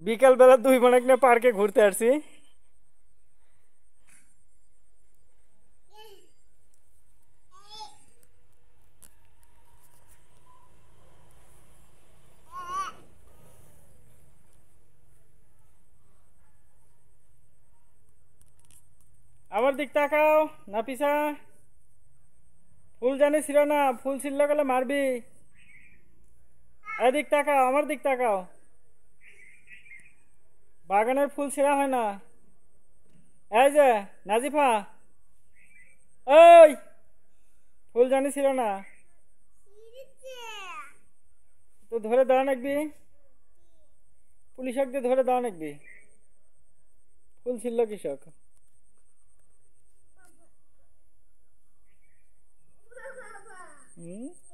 বিকাল বেলা দুই বোন না পার্কে ঘুরতে আসছি। আমার দিক তাকাও নাপিসা। ফুল জানি ছিল না, ফুল ছিল গেলে মারবি। এদিক তাকাও, আমার দিক তাকাও। বাগানের ফুল ছিঁড়া হয় না। এই যে নাজিফা, ওই ফুল জানি ছিল না, তো ধরে দাও নাকবি, পুলিশক দিয়ে ধরে দাও নাকবি। ফুল ছিল কৃষক। হুম।